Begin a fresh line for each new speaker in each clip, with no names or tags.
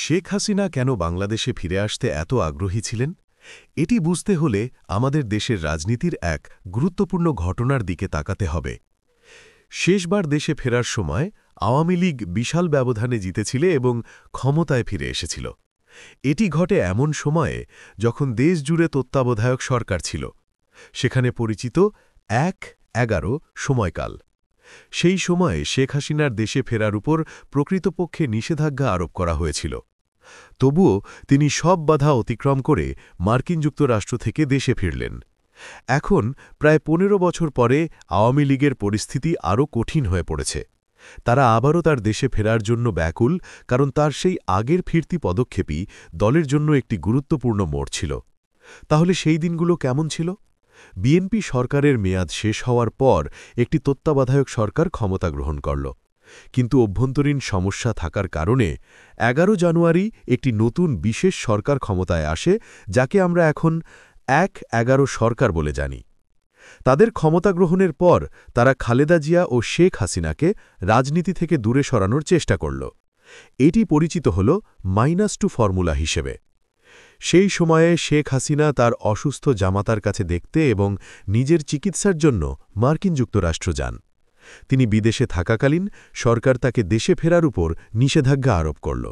শেখ হাসিনা কেন বাংলাদেশে ফিরে আসতে এত আগ্রহী ছিলেন? এটি বুঝতে হলে আমাদের দেশের রাজনীতির এক গুরুত্বপূর্ণ ঘটনার দিকে তাকাতে হবে। শেষবার দেশে ফেরার সময় আওয়ামী লীগ বিশাল ব্যবধানে জিতেছিল এবং ক্ষমতায় ফিরে এসেছিল। এটি ঘটে এমন সময়ে যখন দেশ জুড়ে তত্ত্বাবধায়ক সরকার ছিল। সেখানে পরিচিত ১-১১ সময়কাল। সেই সময়ে শেখ হাসিনার দেশে ফেরার উপর প্রকৃতপক্ষে নিষেধাজ্ঞা আরোপ করা হয়েছিল। তবুও তিনি সব বাধা অতিক্রম করে মার্কিন যুক্তরাষ্ট্র থেকে দেশে ফিরলেন। এখন প্রায় ১৫ বছর পরে আওয়ামী লীগের পরিস্থিতি আরও কঠিন হয়ে পড়েছে। তারা আবারও তার দেশে ফেরার জন্য ব্যাকুল, কারণ তার সেই আগের ফিরতি পদক্ষেপই দলের জন্য একটি গুরুত্বপূর্ণ মোড় ছিল। তাহলে সেই দিনগুলো কেমন ছিল? বিএনপি সরকারের মেয়াদ শেষ হওয়ার পর একটি তত্ত্বাবধায়ক সরকার ক্ষমতা গ্রহণ করল। কিন্তু অভ্যন্তরীণ সমস্যা থাকার কারণে ১১ জানুয়ারি একটি নতুন বিশেষ সরকার ক্ষমতায় আসে, যাকে আমরা এখন ১-১১ সরকার বলে জানি। তাদের ক্ষমতা গ্রহণের পর তারা খালেদা জিয়া ও শেখ হাসিনাকে রাজনীতি থেকে দূরে সরানোর চেষ্টা করল। এটি পরিচিত হল -2 ফর্মুলা হিসেবে। সেই সময়ে শেখ হাসিনা তার অসুস্থ জামাতার কাছে দেখতে এবং নিজের চিকিৎসার জন্য মার্কিন যুক্তরাষ্ট্র যান। তিনি বিদেশে থাকাকালীন সরকার তাকে দেশে ফেরার উপর নিষেধাজ্ঞা আরোপ করল।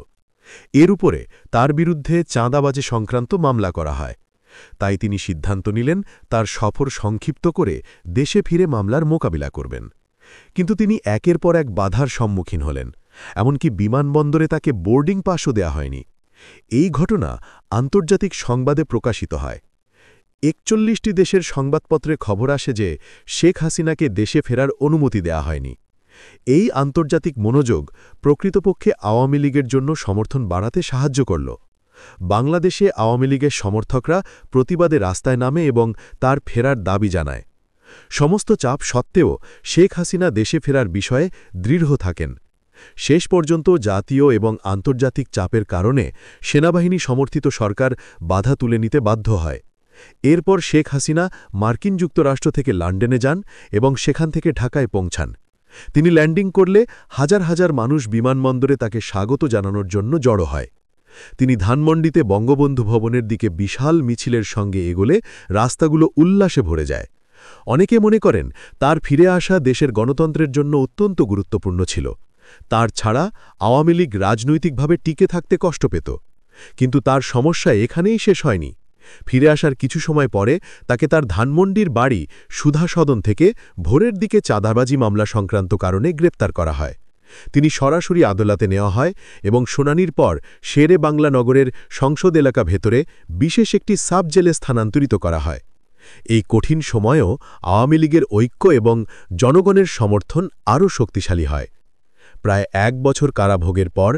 এর উপরে তার বিরুদ্ধে চাঁদাবাজি সংক্রান্ত মামলা করা হয়। তাই তিনি সিদ্ধান্ত নিলেন তার সফর সংক্ষিপ্ত করে দেশে ফিরে মামলার মোকাবিলা করবেন। কিন্তু তিনি একের পর এক বাধার সম্মুখীন হলেন। এমনকি বিমানবন্দরে তাকে বোর্ডিং পাসও দেয়া হয়নি। এই ঘটনা আন্তর্জাতিক সংবাদে প্রকাশিত হয়। ৪১টি দেশের সংবাদপত্রে খবর আসে যে শেখ হাসিনাকে দেশে ফেরার অনুমতি দেয়া হয়নি। এই আন্তর্জাতিক মনোযোগ প্রকৃতপক্ষে আওয়ামী লীগের জন্য সমর্থন বাড়াতে সাহায্য করল। বাংলাদেশে আওয়ামী লীগের সমর্থকরা প্রতিবাদে রাস্তায় নামে এবং তার ফেরার দাবি জানায়। সমস্ত চাপ সত্ত্বেও শেখ হাসিনা দেশে ফেরার বিষয়ে দৃঢ় থাকেন। শেষ পর্যন্ত জাতীয় এবং আন্তর্জাতিক চাপের কারণে সেনাবাহিনী সমর্থিত সরকার বাধা তুলে নিতে বাধ্য হয়। এরপর শেখ হাসিনা মার্কিন যুক্তরাষ্ট্র থেকে লন্ডনে যান এবং সেখান থেকে ঢাকায় পৌঁছান। তিনি ল্যান্ডিং করলে হাজার হাজার মানুষ বিমানবন্দরে তাকে স্বাগত জানানোর জন্য জড়ো হয়। তিনি ধানমন্ডিতে বঙ্গবন্ধু ভবনের দিকে বিশাল মিছিলের সঙ্গে এগোলে রাস্তাগুলো উল্লাসে ভরে যায়। অনেকে মনে করেন তার ফিরে আসা দেশের গণতন্ত্রের জন্য অত্যন্ত গুরুত্বপূর্ণ ছিল। তার ছাড়া আওয়ামী লীগ রাজনৈতিকভাবে টিকে থাকতে কষ্ট পেত। কিন্তু তার সমস্যা এখানেই শেষ হয়নি। ফিরে আসার কিছু সময় পরে তাকে তার ধানমন্ডির বাড়ি সুধা সদন থেকে ভোরের দিকে চাঁদাবাজি মামলা সংক্রান্ত কারণে গ্রেপ্তার করা হয়। তিনি সরাসরি আদালতে নেওয়া হয় এবং শুনানির পর শেরে বাংলা নগরের সংসদ এলাকা ভেতরে বিশেষ একটি সাব জেলে স্থানান্তরিত করা হয়। এই কঠিন সময়েও আওয়ামী লীগের ঐক্য এবং জনগণের সমর্থন আরও শক্তিশালী হয়। প্রায় ১ বছর কারাভোগের পর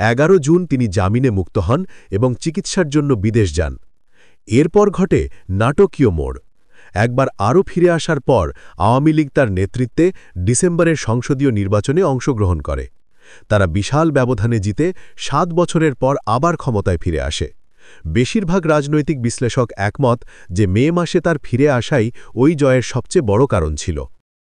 ১১ জুন তিনি জামিনে মুক্ত হন এবং চিকিৎসার জন্য বিদেশ যান। এরপর ঘটে নাটকীয় মোড়। একবার আরও ফিরে আসার পর আওয়ামী লীগ তার নেতৃত্বে ডিসেম্বরের সংসদীয় নির্বাচনে অংশগ্রহণ করে। তারা বিশাল ব্যবধানে জিতে ৭ বছরের পর আবার ক্ষমতায় ফিরে আসে। বেশিরভাগ রাজনৈতিক বিশ্লেষক একমত যে মে মাসে তার ফিরে আসাই ওই জয়ের সবচেয়ে বড় কারণ ছিল।